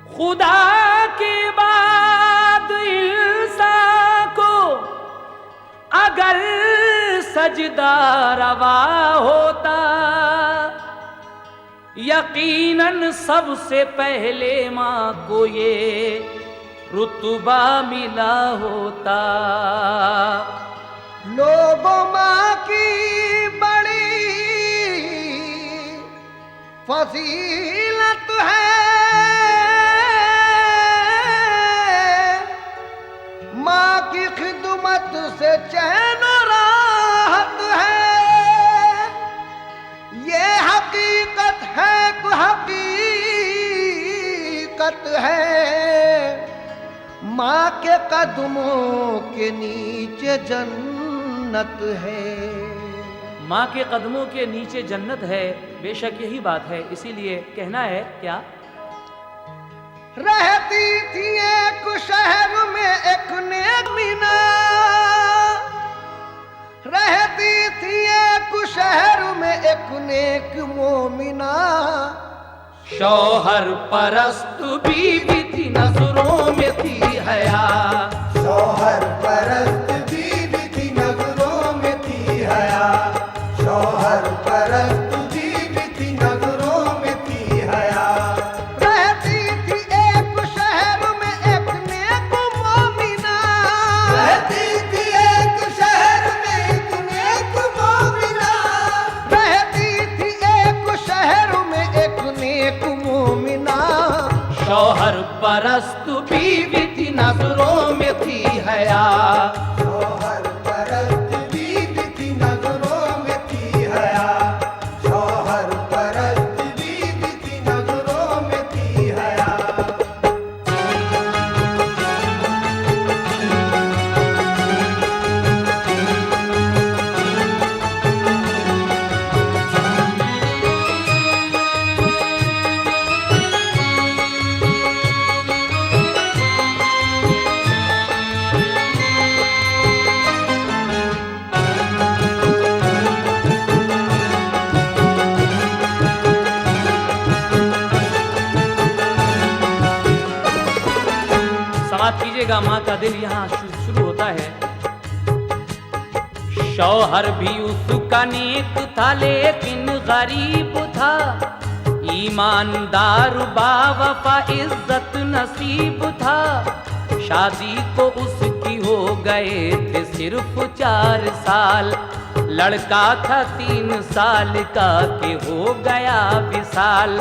खुदा के बाद इंसान को अगर सजदा रवा होता, यकीनन सबसे पहले माँ को ये रुतबा मिला होता। लोगों माँ की बड़ी फजीलत है, माँ की खिदमत से चैन और राहत है। ये हकीकत है, हकीकत है, माँ के कदमों के नीचे जन्नत है। माँ के कदमों के नीचे जन्नत है, बेशक यही बात है। इसीलिए कहना है क्या? रहती थी एक शहर में एक नेक मीना, रहती थी एक शहर में एक नेक मोमिना। शौहर परस्त बीवी थी, नजरों में थी हया। शौहर परस्त बीवी थी, नजरों में थी हया। शौहर परस्त बीवी थी, नजरों में थी हया। रहती थी एक शहर में एक नेक मोमिना, रहती थी एक शहर में एक नेक मोमिना। रहती थी एक शहर में एक नेक मोमिना। शौहर परस्त बीवी थी, नजरों में थी हया। शौहर परस्त बीवी थी, नजरों में थी हया। शौहर परस्त बीवी थी, नजरों में थी हया। समाप्त कीजिएगा। माँ का दिल यहाँ शुरू होता है। शौहर भी उसका नेक था लेकिन गरीब था, ईमानदार बावफा इज्जत नसीब था। शादी को उसकी हो गए थे सिर्फ 4 साल, लड़का था 3 साल का के हो गया विशाल।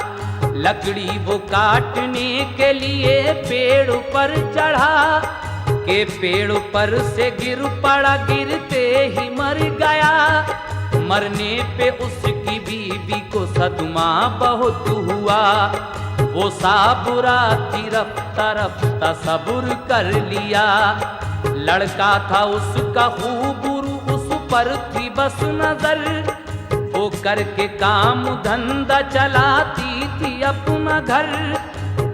लकड़ी वो काटने के लिए पेड़ पर चढ़ा, के पेड़ पर से गिर पड़ा, गिरते ही मर गया। मरने पे उसकी बीवी को सदमा बहुत हुआ, वो साबुरा थी रफ्ता रफ्ता सब्र कर लिया। लड़का था उसका खूबरू, उस पर थी बस नजर, वो करके काम धंधा चलाती थी अपना घर।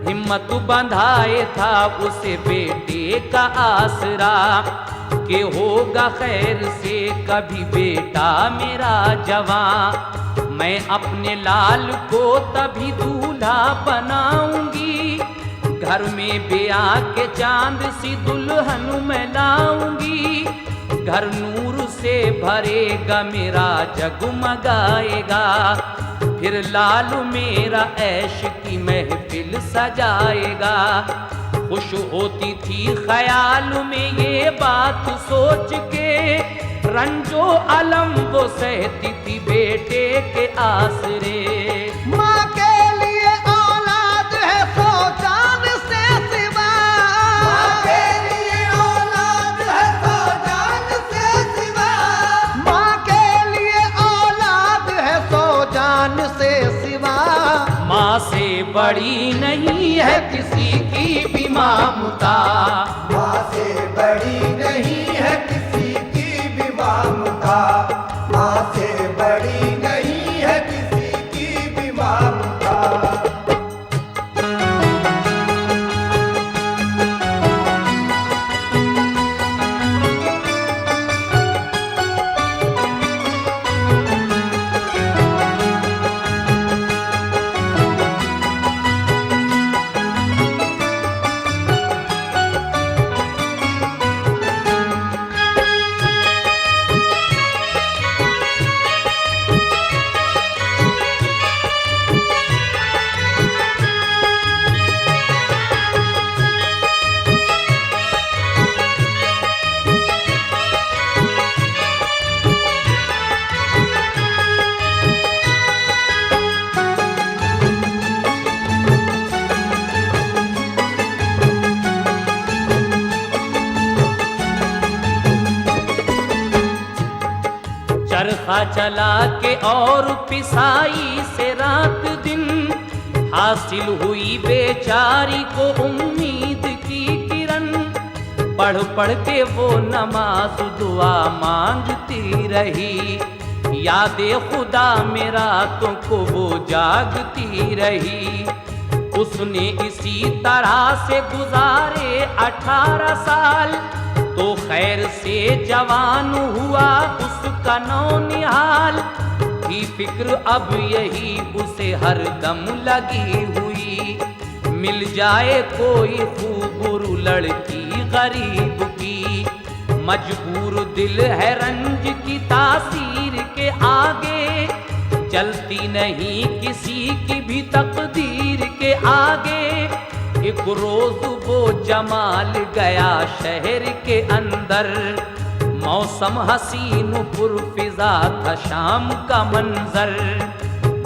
हिम्मत बंधाए था उसे बेटे का आसरा, के होगा खैर से कभी बेटा मेरा जवां। मैं अपने लाल को तभी दूल्हा बनाऊंगी, घर में ब्याह के चांद सी दुल्हन मैं लाऊंगी। घर नूर से भरेगा मेरा जगमगाएगा, फिर लालू मेरा ऐश की महफिल सजाएगा। खुश होती थी ख्याल में ये बात सोच के, रंजो अलम वो सहती थी बेटे के आसरे। माँ के लिए औलाद है 100 जान से सिवा, माँ के लिए औलाद है 100 जान से सिवा। माँ के लिए औलाद है 100 जान से सिवा। माँ से बड़ी नहीं है किसी की भी ममता, माँ से बड़ी नहीं है किसी की भी ममता। माँ से बड़ी नहीं है किसी की भी ममता। चरखा चला के और पिसाई से रात दिन, हासिल हुई बेचारी को उम्मीद की किरण। पढ़ पढ़ के वो नमाज दुआ मांगती रही, यादे खुदा में रातों को वो जागती रही। उसने इसी तरह से गुजारे 18 साल, तो खैर से जवान हुआ उसका नौनिहाल। थी फिक्र अब यही उसे हर दम लगी हुई, मिल जाए कोई खूबरू लड़की गरीब की। मजबूर दिल है रंज की तासीर के आगे, चलती नहीं किसी की भी तकदीर के आगे। एक रोज वो जमाल गया शहर के अंदर, मौसम हसीन पुरफिजा था शाम का मंजर।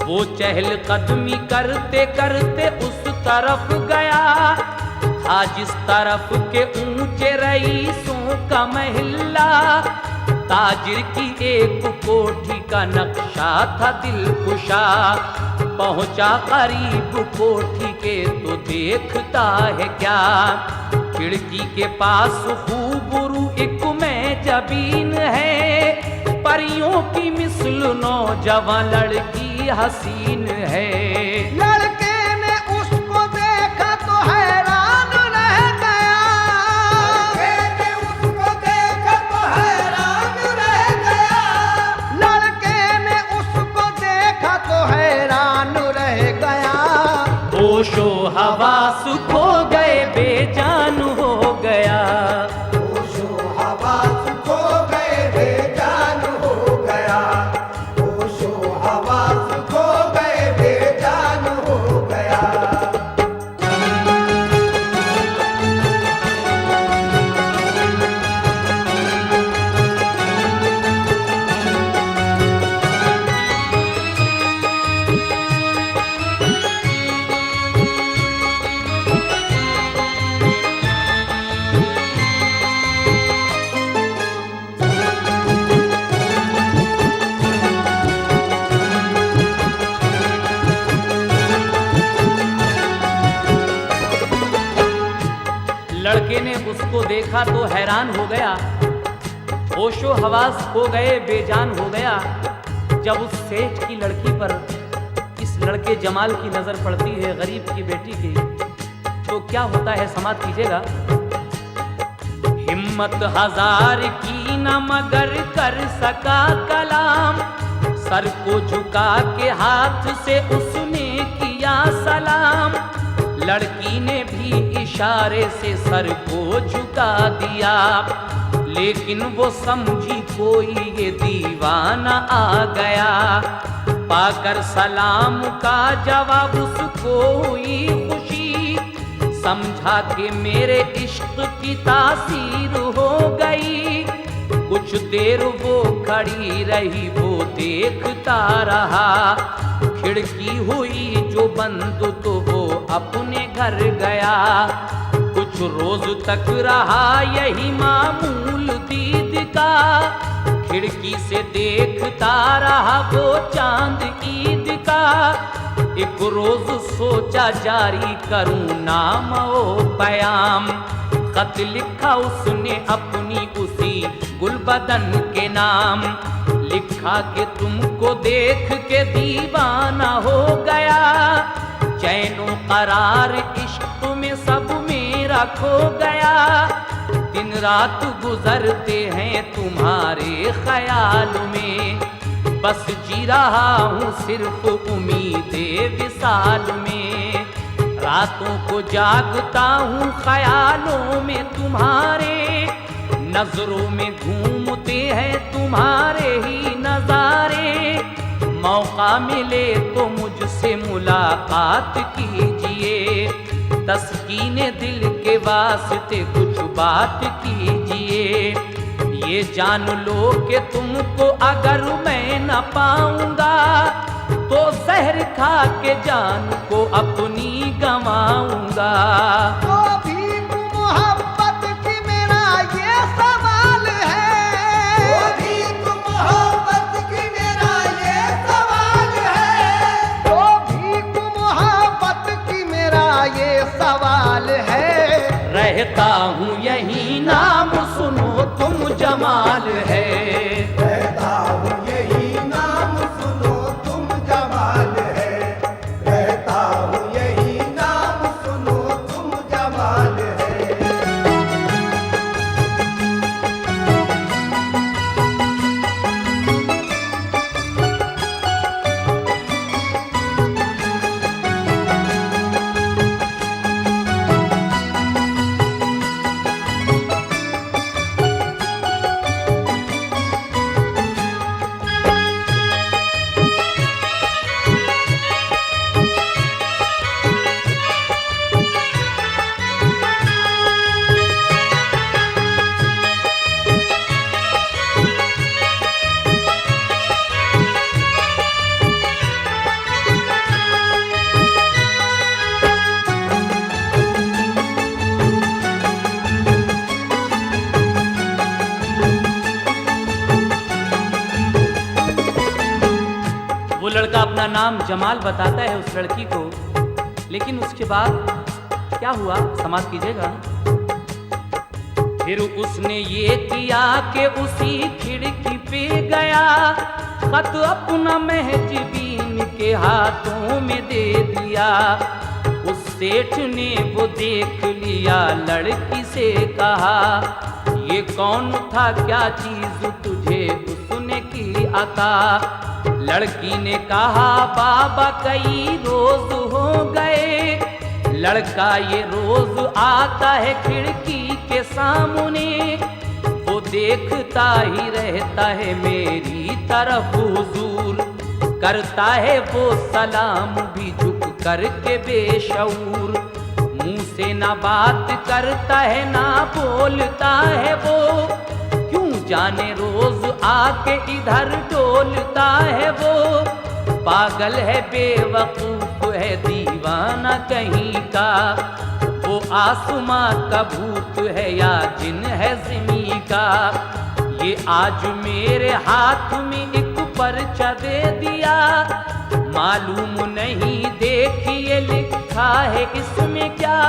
वो चहल कदमी करते करते उस तरफ गया, था जिस तरफ के ऊंचे रईसों का महल्ला। ताजिर की एक कोठी का नक्शा था दिलकुशा, पहुंचा करीब कोठी के तो देखता है क्या। खिड़की के पास खूबरू एक में जबीन है, परियों की मिसल नौजवान लड़की हसीन है। लड़के ने उसको देखा तो हैरान रह गया, लड़के ने उसको देखा तो हैरान रह गया, लड़के ने उसको देखा तो हैरान रह गया। होशो हवास खो गए बेजान हो गया, होशो हवास खो गए बेजान हो गया, होशो हवास खो गए बेजान हो गया। लड़के ने उसको देखा तो हैरान हो गया, होशो हवास खो गए बेजान हो गया। जब उस सेठ की लड़की पर इस लड़के जमाल की नजर पड़ती है, गरीब की बेटी की, तो क्या होता है समाप्त कीजिएगा। हिम्मत हजार की न मगर कर सका कलाम, सर को झुका के हाथ से उसने किया सलाम। लड़की ने भी इशारे से सर को झुका दिया, लेकिन वो समझी कोई ये दीवाना आ गया। पाकर सलाम का जवाब उसको हुई खुशी, समझा कि मेरे इश्क की तासीर हो गई। कुछ देर वो खड़ी रही, वो देखता रहा, खिड़की हुई जो बंद तो वो अपने घर गया। कुछ रोज तक रहा यही मामूल दीद का, खिड़की से देखता रहा वो चांद ईद का। एक रोज सोचा जारी करूं नाम ओ पयाम, खत लिखा उसने अपनी उसी गुलबदन के नाम। लिखा कि तुमको देख के दीवाना हो गया, चैनो करार इश्क में सब मेरा खो गया। दिन रात गुजरते हैं तुम्हारे ख्याल में, बस जी रहा हूँ सिर्फ उम्मीदे विसाल में। रातों को जागता हूँ ख्यालों में तुम्हारे, नजरों में घूमते हैं तुम्हारे ही नजारे। मौका मिले तो मुझसे मुलाकात कीजिए, तस्कीने दिल के वास्ते कुछ बात कीजिए। ये जान लो कि तुमको अगर मैं न पाऊंगा, तो जहर खा के जान को अपनी गंवाऊंगा। तो भी मोहब्बत की मेरा ये सवाल है, तो भी मोहब्बत की सवाल है। रहता हूँ यही नाम सुनो तुम जमाल है। रहता हूँ यही नाम सुनो तुम जमाल है। रहता हूँ यही नाम सुनो तुम जमाल है। वो लड़का अपना नाम जमाल बताता है उस लड़की को, लेकिन उसके बाद क्या हुआ समाप्त कीजिएगा। फिर उसने ये किया कि उसी खिड़की पे गया, खत अपना महजबीन के हाथों में दे दिया। उस सेठ ने वो देख लिया, लड़की से कहा ये कौन था, क्या चीज तुझे उसने की अता। लड़की ने कहा बाबा कई रोज हो गए, लड़का ये रोज आता है खिड़की के सामने, वो देखता ही रहता है मेरी तरफ हुजूर, करता है वो सलाम भी झुक करके बेशऊर, मुंह से ना बात करता है ना बोलता है वो, क्यों जाने रोज आके इधर डोलता है वो, पागल है बेवकूफ है दीवाना कहीं का, वो आसमां का भूत है या जिन है ज़मीं का। ये आज मेरे हाथ में एक पर्चा दे दिया, मालूम नहीं देखिए लिखा है इसमें क्या।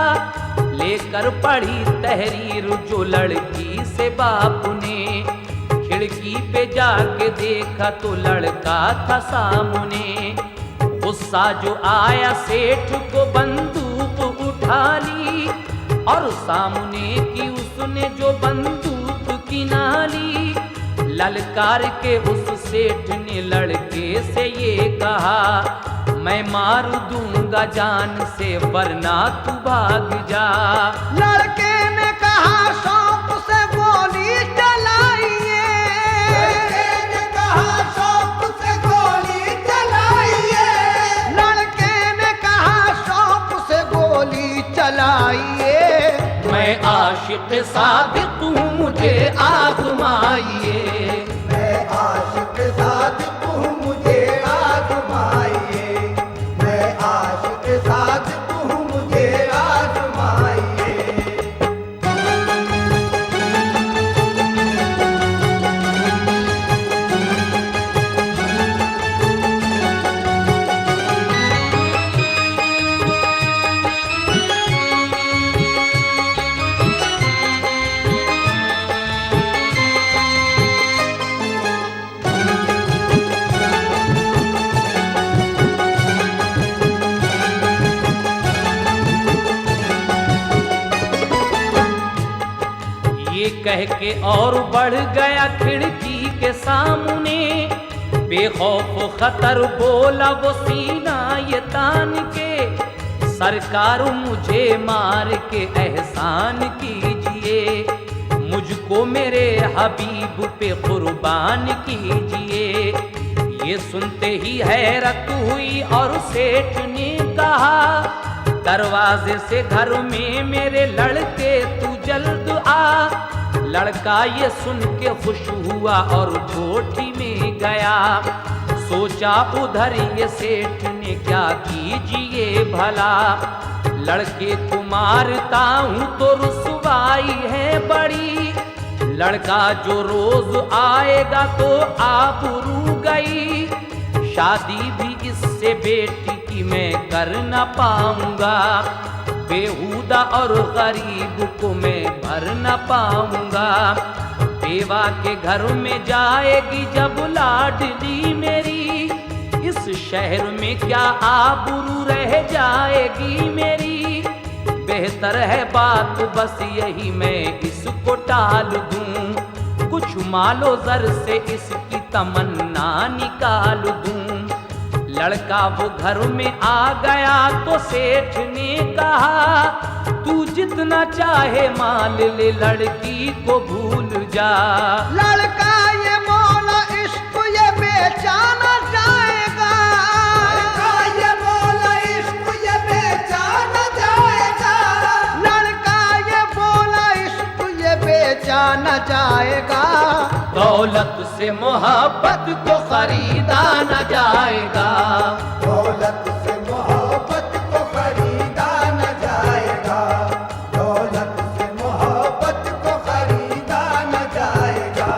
लेकर पढ़ी तहरीर जो लड़की से बाप ने, खिड़की पे जाके देखा तो लड़का था सामने। गुस्सा जो आया सेठ को बंदूक उठा ली, और सामने की उसने जो बंदूक की नाली, ललकार के उस सेठ ने लड़के से ये कहा मैं मार दूंगा जान से वरना तू भाग जा। लड़के ने कहा शौक से गोली चलाइए, लड़के ने कहा शौक से गोली चलाइए, लड़के ने कहा शौक से गोली चलाइए। मैं आशिक सादिक हूँ मुझे आजमाइए, मैं आशिक सादिक हूँ मुझे आजमाइए, मैं आशिक सादिक हूँ मुझे आजमाइए। ये कह के और बढ़ गया खिड़की के सामने, बेखौफ खतर बोला वो सीना ये तान के, सरकार मुझे मार के एहसान कीजिए, मुझको मेरे हबीब पे कुर्बान कीजिए। ये सुनते ही हैरत हुई और सेठ ने कहा दरवाजे से घर में मेरे लड़के तू जल्द आ। लड़का ये सुन के खुश हुआ और कोठी में गया, सोचा उधर ये सेठ ने क्या कीजिए भला, लड़के को मारता हूँ तो रुसवाई है बड़ी, लड़का जो रोज आएगा तो आबरू गई, शादी भी इससे बेटी की मैं कर न पाऊंगा। बेहुदा और गरीब को मैं भर न पाऊंगा। बेवा के घर में जाएगी जब लाडली मेरी, इस शहर में क्या आबरू रह जाएगी मेरी। बेहतर है बात बस यही मैं इसको टाल दूं, कुछ मालो जर से इसकी तमन्ना निकाल दूं। लड़का वो घर में आ गया तो सेठ ने कहा, तू जितना चाहे माल ले लड़की को भूल जा। लड़का ये मौला इश्क ये बेचा न जाएगा, लड़का ये मौला इश्क ये बेचा न जाएगा, लड़का ये मौला इश्क ये बेचा न जाएगा। दौलत से मोहब्बत को खरीदा न जाएगा, दौलत से मोहब्बत को खरीदा न जाएगा, दौलत से मोहब्बत को खरीदा न जाएगा।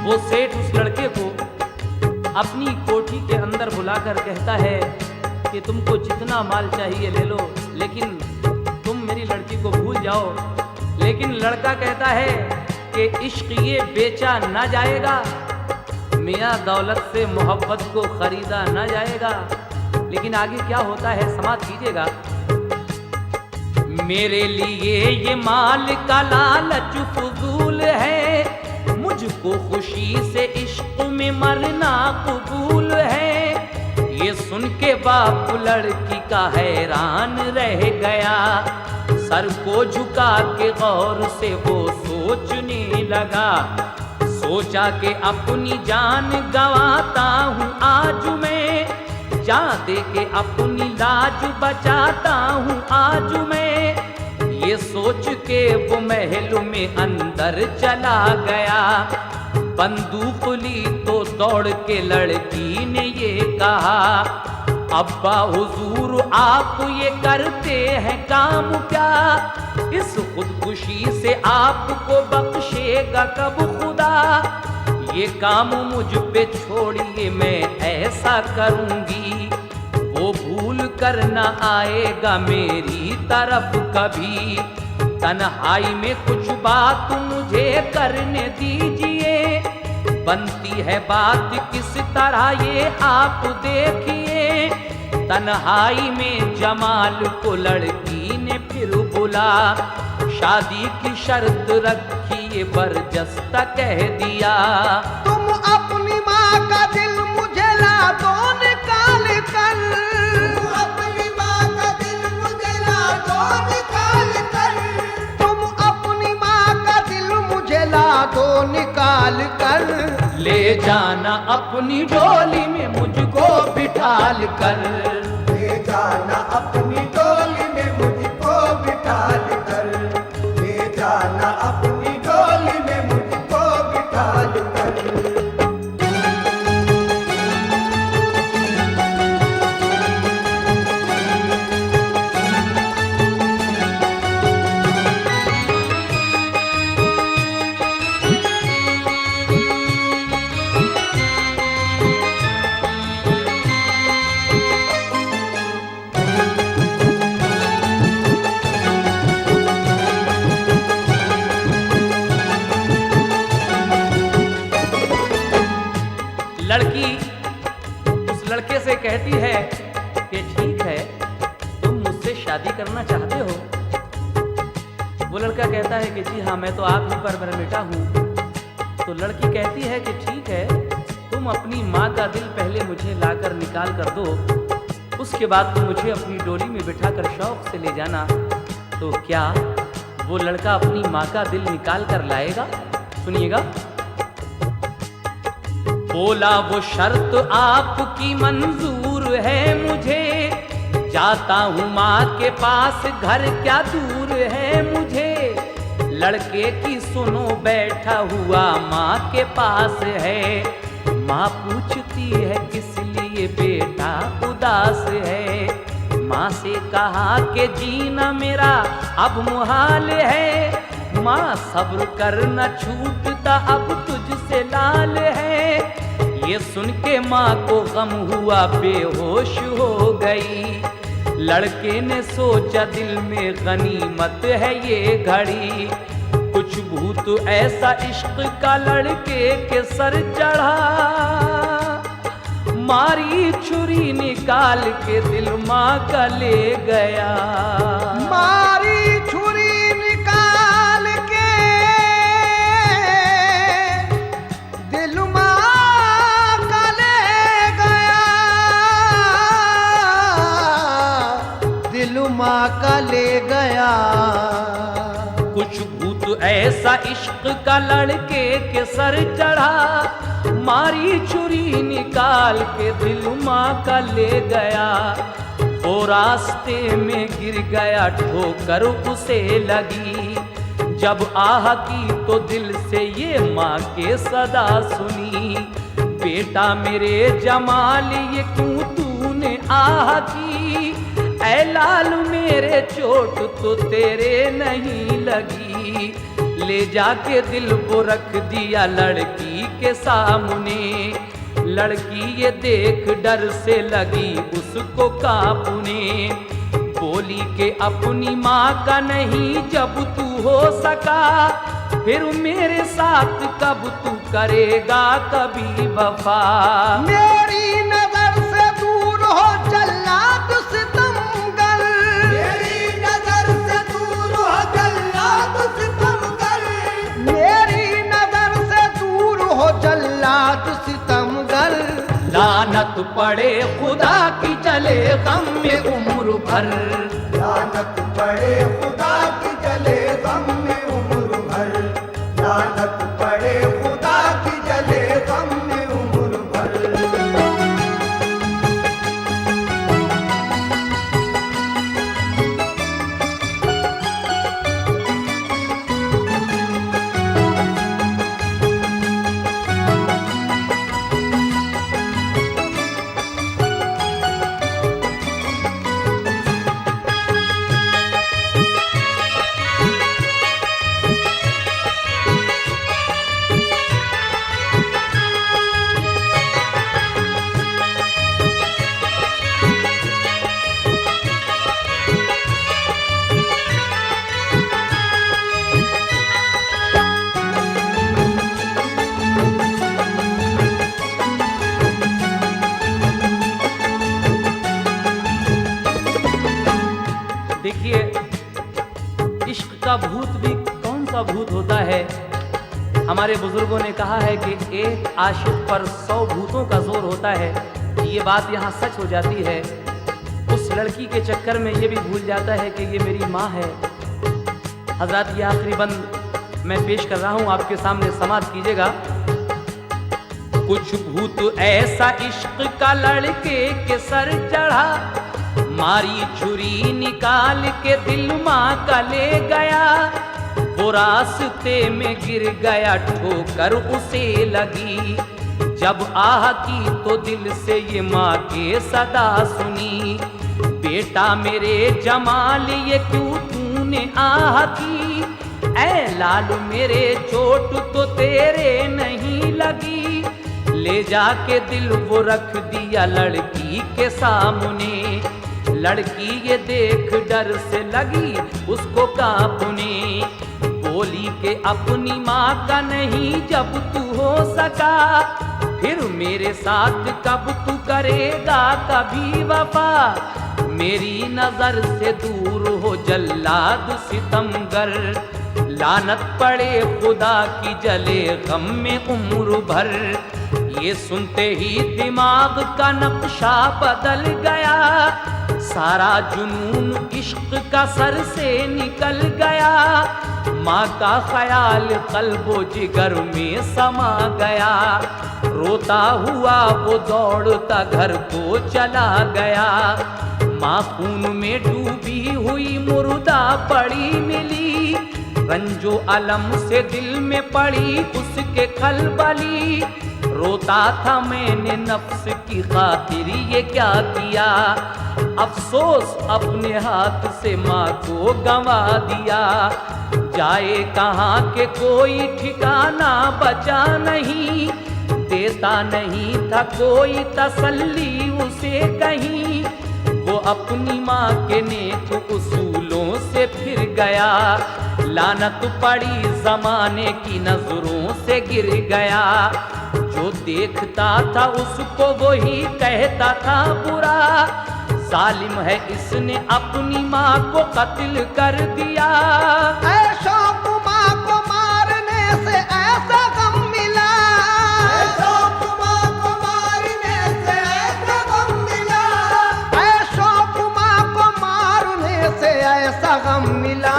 वो सेठ उस लड़के को अपनी कोठी के अंदर बुलाकर कहता है कि तुमको जितना माल चाहिए ले लो, लेकिन तुम मेरी लड़की को भूल जाओ। लेकिन लड़का कहता है कि इश्क ये बेचा ना जाएगा, मियाँ दौलत से मोहब्बत को खरीदा ना जाएगा। लेकिन आगे क्या होता है समाप्त कीजिएगा। मेरे लिए ये माल का लालच फजूल है, मुझको खुशी से इश्क में मरना कबूल है। ये सुन के बाप लड़की का हैरान रह गया, सर को झुका के गौर से वो सोचने लगा। सोचा कि अपनी जान गंवाता हूँ आज मैं, जान दे के अपनी लाज बचाता हूँ आज मैं। ये सोच के वो महल में अंदर चला गया, बंदूक ली तो दौड़ के लड़की ने ये कहा, अब्बा हुजूर आप ये करते हैं काम क्या, इस खुदकुशी से आपको बख्शेगा कब खुदा। ये काम मुझ पे छोड़िए मैं ऐसा करूंगी, वो भूल कर न आएगा मेरी तरफ कभी। तन्हाई में कुछ बात मुझे करने दीजिए, बनती है बात किस तरह ये आप देखिए। तन्हाई में जमाल को लड़की ने फिर बुला, शादी की शर्त रखी बरजस्ता कह दिया। तुम अपनी माँ का दिल मुझे ला दो निकाल कर, तुम अपनी माँ का दिल मुझे ला दो निकाल कर, तुम अपनी माँ का दिल मुझे ला दो निकाल कर। ले जाना अपनी डोली में मुझको बिठाल कर, ले जाना अपनी डोली में मुझको बिठाल कर, ले जाना अपनी डोली में मुझको बिठाल कर। लड़की उस लड़के से कहती है कि ठीक है तुम मुझसे शादी करना चाहते हो। वो लड़का कहता है कि जी हाँ मैं तो आप ही पर मिटा हूँ। तो लड़की कहती है कि ठीक है तुम अपनी माँ का दिल पहले मुझे लाकर निकाल कर दो, उसके बाद तुम मुझे अपनी डोली में बिठाकर शौक से ले जाना। तो क्या वो लड़का अपनी माँ का दिल निकाल कर लाएगा? सुनिएगा। बोला वो शर्त आपकी मंजूर है मुझे, जाता हूँ माँ के पास, घर क्या दूर है मुझे। लड़के की सुनो बैठा हुआ माँ के पास है, माँ पूछती है किस लिए बेटा उदास है। माँ से कहा कि जीना मेरा अब मुहाल है, माँ सब्र करना छूटता अब तुझसे लाल है। ये सुन के माँ को गम हुआ, बेहोश हो गई। लड़के ने सोचा दिल में गनीमत है ये घड़ी, कुछ भूत ऐसा इश्क का लड़के के सर चढ़ा। मारी छुरी निकाल के दिल माँ का ले गया, मारी छुरी निकाल के दिल माँ का ले गया, दिल माँ का ले गया। कुछ भूत ऐसा इश्क का लड़के के सर चढ़ा। मारी छुरी निकाल के दिल माँ का ले गया, वो रास्ते में गिर गया, ठोकर उसे लगी। जब आह की तो दिल से ये माँ के सदा सुनी, बेटा मेरे जमाल ये क्यों तूने आह की। ऐ लाल मेरे चोट तो तेरे नहीं लगी, ले जाके दिल को रख दिया लड़की के सामने। लड़की ये देख डर से लगी उसको कांपने, बोली के अपनी माँ का नहीं जब तू हो सका, फिर मेरे साथ कब तू करेगा कभी वफा। मेरी नजर से दूर हो जल्लाद सितमगर, मेरी नजर से दूर हो जल्लाद सितमगर, मेरी नजर से दूर हो जल्लाद सितमगर। लानत पड़े खुदा की चले गम में उम्र भर, लानत पड़े खुदा की जले गम में उम्र भर, लानत पड़े खुदा की जले गम में उम्र भर। देखिए, इश्क का भूत भी कौन सा भूत होता है। हमारे बुजुर्गों ने कहा है कि एक आशिक पर 100 भूतों का जोर होता है। ये बात यहाँ सच हो जाती है। उस लड़की के चक्कर में ये भी भूल जाता है कि ये मेरी माँ है। हजरत ये आखिरी बंद मैं पेश कर रहा हूँ, आपके सामने समाप्त कीजिएगा। कुछ भूत ऐसा इश्क का लड़के के सर चढ़ा, मारी छुरी निकाल के दिल माँ का ले गया, वो रास्ते में गिर गया, ठोकर उसे लगी। जब आह की तो दिल से ये माँ के सदा सुनी, बेटा मेरे जमाल ये क्यों तूने आह की। ऐ लाल मेरे चोट तो तेरे नहीं लगी, ले जाके दिल वो रख दिया लड़की के सामने। लड़की ये देख डर से लगी उसको कांपने, बोली के अपनी माँ का नहीं जब तू हो सका, फिर मेरे साथ कब तू करेगा कभी वफा। मेरी नजर से दूर हो जल्लाद सितमगर, लानत पड़े खुदा की जले गम में उम्र भर। ये सुनते ही दिमाग का नक्शा बदल गया, सारा जुनून इश्क का सर से निकल गया। माँ का ख्याल कल्बो जिगर में समा गया, रोता हुआ वो दौड़ता घर को चला गया। माँ खून में डूबी हुई मुर्दा पड़ी मिली, रंजो अलम से दिल में पड़ी उसके खलबली। रोता था मैंने नफ्स की खातिर ये क्या किया, अफसोस अपने हाथ से माँ को गंवा दिया। जाए कहाँ के कोई ठिकाना बचा नहीं, देता नहीं था कोई तसल्ली उसे कहीं। वो अपनी माँ के नेक उसूलों से फिर गया, लानत पड़ी जमाने की नजरों से गिर गया। जो देखता था उसको वही कहता था बुरा, जालिम है इसने अपनी माँ को कत्ल कर दिया। ऐशो माँ को मारने से ऐसा गम मिला, ऐशो माँ को मारने से ऐसा गम मिला, ऐशो माँ को मारने से ऐसा गम मिला।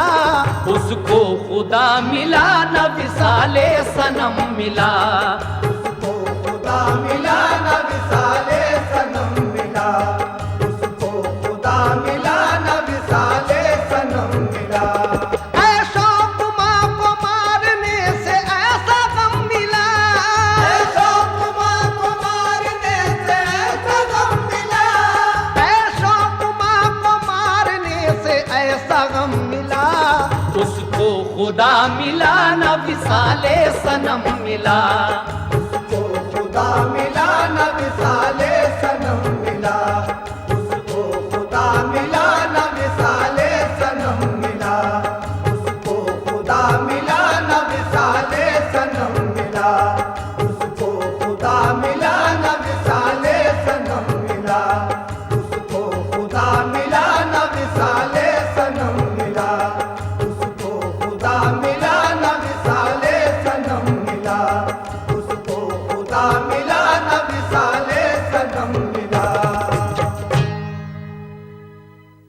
उसको खुदा मिला न विसाले सनम मिला, उसको खुदा मिला न विसाले सनम मिला, उसको खुदा मिला न विसाले सनम मिला। ऐशो माँ को मारने से ऐसा गम मिला, ऐशो माँ को मारने से ऐसा गम मिला, ऐशो माँ को मारने से ऐसा गम मिला। उसको खुदा मिला न विसाले सनम मिला, उसको खुदा मिला न विसाले सनम मिला, उसको खुदा मिला न विसाले सनम मिला, उसको खुदा मिला न विसाले सनम मिला, उसको खुदा मिला न विसाले सनम मिला, उसको खुदा मिला न विसाले